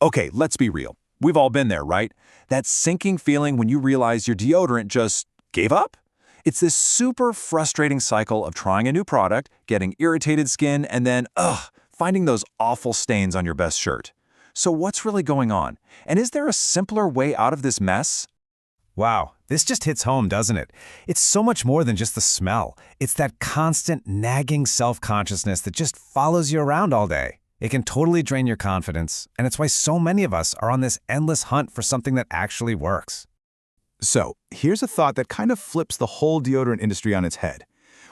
Okay, let's be real. We've all been there, right? That sinking feeling when you realize your deodorant just gave up? It's this super frustrating cycle of trying a new product, getting irritated skin, and then, finding those awful stains on your best shirt. So what's really going on? And is there a simpler way out of this mess? Wow, this just hits home, doesn't it? It's so much more than just the smell. It's that constant, nagging self-consciousness that just follows you around all day. It can totally drain your confidence, and it's why so many of us are on this endless hunt for something that actually works. So, here's a thought that kind of flips the whole deodorant industry on its head.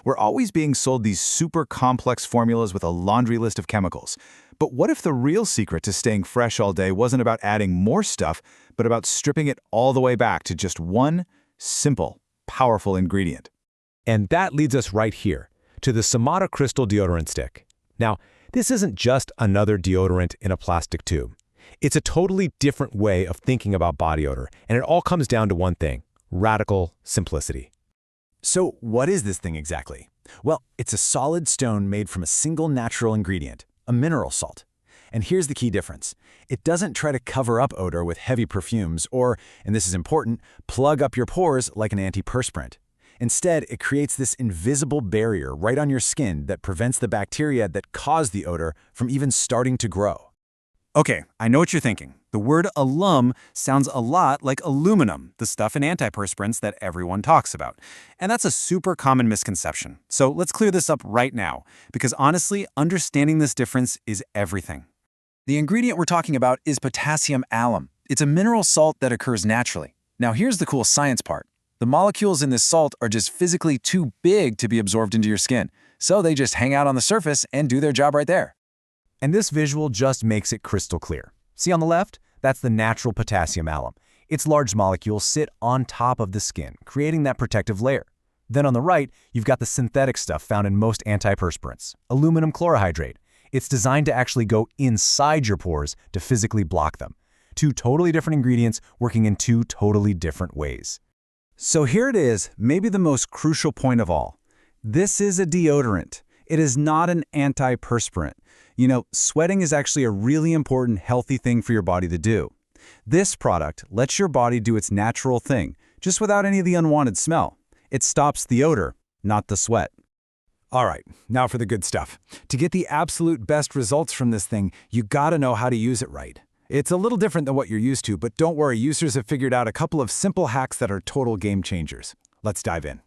We're always being sold these super complex formulas with a laundry list of chemicals. But what if the real secret to staying fresh all day wasn't about adding more stuff, but about stripping it all the way back to just one simple, powerful ingredient? And that leads us right here, to the Somata Crystal Deodorant Stick. Now, this isn't just another deodorant in a plastic tube. It's a totally different way of thinking about body odor, and it all comes down to one thing: radical simplicity. So what is this thing exactly? Well, it's a solid stone made from a single natural ingredient, a mineral salt. And here's the key difference. It doesn't try to cover up odor with heavy perfumes or, and this is important, plug up your pores like an antiperspirant. Instead, it creates this invisible barrier right on your skin that prevents the bacteria that cause the odor from even starting to grow. Okay, I know what you're thinking. The word alum sounds a lot like aluminum, the stuff in antiperspirants that everyone talks about. And that's a super common misconception. So let's clear this up right now, because honestly, understanding this difference is everything. The ingredient we're talking about is potassium alum. It's a mineral salt that occurs naturally. Now here's the cool science part. The molecules in this salt are just physically too big to be absorbed into your skin, so they just hang out on the surface and do their job right there. And this visual just makes it crystal clear. See on the left? That's the natural potassium alum. Its large molecules sit on top of the skin, creating that protective layer. Then on the right, you've got the synthetic stuff found in most antiperspirants, aluminum chlorohydrate. It's designed to actually go inside your pores to physically block them. Two totally different ingredients working in two totally different ways. So here it is, maybe the most crucial point of all. This is a deodorant. It is not an antiperspirant. You know, sweating is actually a really important, healthy thing for your body to do. This product lets your body do its natural thing, just without any of the unwanted smell. It stops the odor, not the sweat. All right, now for the good stuff. To get the absolute best results from this thing, you gotta know how to use it right. It's a little different than what you're used to, but don't worry, users have figured out a couple of simple hacks that are total game changers. Let's dive in.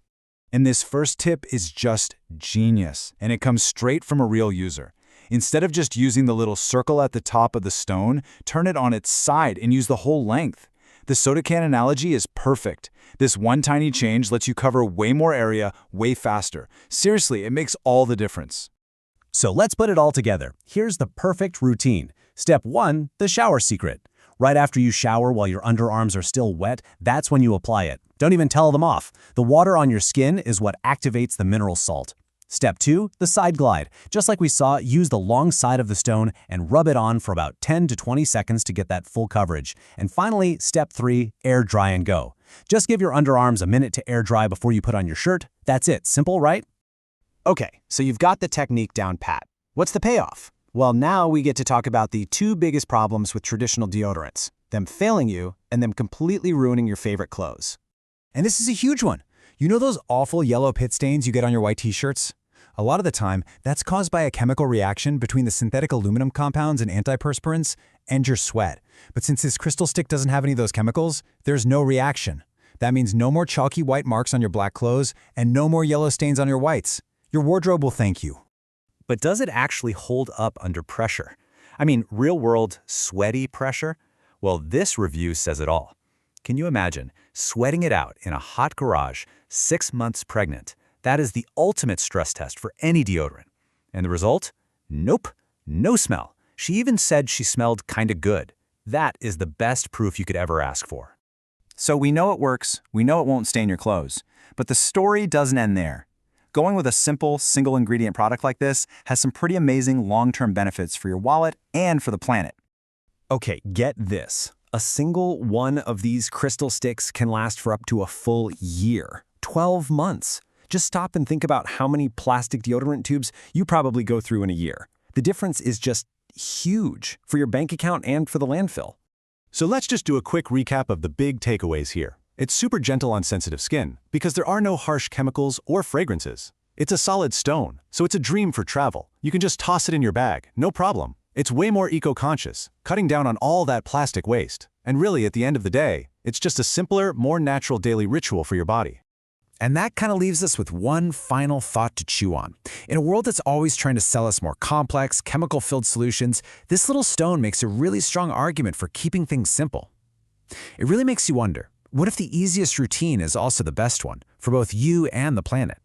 And this first tip is just genius, and it comes straight from a real user. Instead of just using the little circle at the top of the stone, turn it on its side and use the whole length. The soda can analogy is perfect. This one tiny change lets you cover way more area, way faster. Seriously, it makes all the difference. So let's put it all together. Here's the perfect routine. Step 1, the shower secret. Right after you shower while your underarms are still wet, that's when you apply it. Don't even towel them off. The water on your skin is what activates the mineral salt. Step 2, the side glide. Just like we saw, use the long side of the stone and rub it on for about 10 to 20 seconds to get that full coverage. And finally, step 3, air dry and go. Just give your underarms a minute to air dry before you put on your shirt. That's it. Simple, right? Okay, so you've got the technique down pat. What's the payoff? Well, now we get to talk about the two biggest problems with traditional deodorants, them failing you and them completely ruining your favorite clothes. And this is a huge one. You know those awful yellow pit stains you get on your white t-shirts? A lot of the time, that's caused by a chemical reaction between the synthetic aluminum compounds and antiperspirants and your sweat. But since this crystal stick doesn't have any of those chemicals, there's no reaction. That means no more chalky white marks on your black clothes and no more yellow stains on your whites. Your wardrobe will thank you. But does it actually hold up under pressure? I mean, real-world, sweaty pressure? Well, this review says it all. Can you imagine sweating it out in a hot garage, 6 months pregnant? That is the ultimate stress test for any deodorant. And the result? Nope, no smell. She even said she smelled kinda good. That is the best proof you could ever ask for. So we know it works, we know it won't stain your clothes. But the story doesn't end there. Going with a simple, single-ingredient product like this has some pretty amazing long-term benefits for your wallet and for the planet. Okay, get this. A single one of these crystal sticks can last for up to a full year, 12 months. Just stop and think about how many plastic deodorant tubes you probably go through in a year. The difference is just huge for your bank account and for the landfill. So let's just do a quick recap of the big takeaways here. It's super gentle on sensitive skin because there are no harsh chemicals or fragrances. It's a solid stone, so it's a dream for travel. You can just toss it in your bag, no problem. It's way more eco-conscious, cutting down on all that plastic waste. And really, at the end of the day, it's just a simpler, more natural daily ritual for your body. And that kind of leaves us with one final thought to chew on. In a world that's always trying to sell us more complex, chemical-filled solutions, this little stone makes a really strong argument for keeping things simple. It really makes you wonder, what if the easiest routine is also the best one for both you and the planet?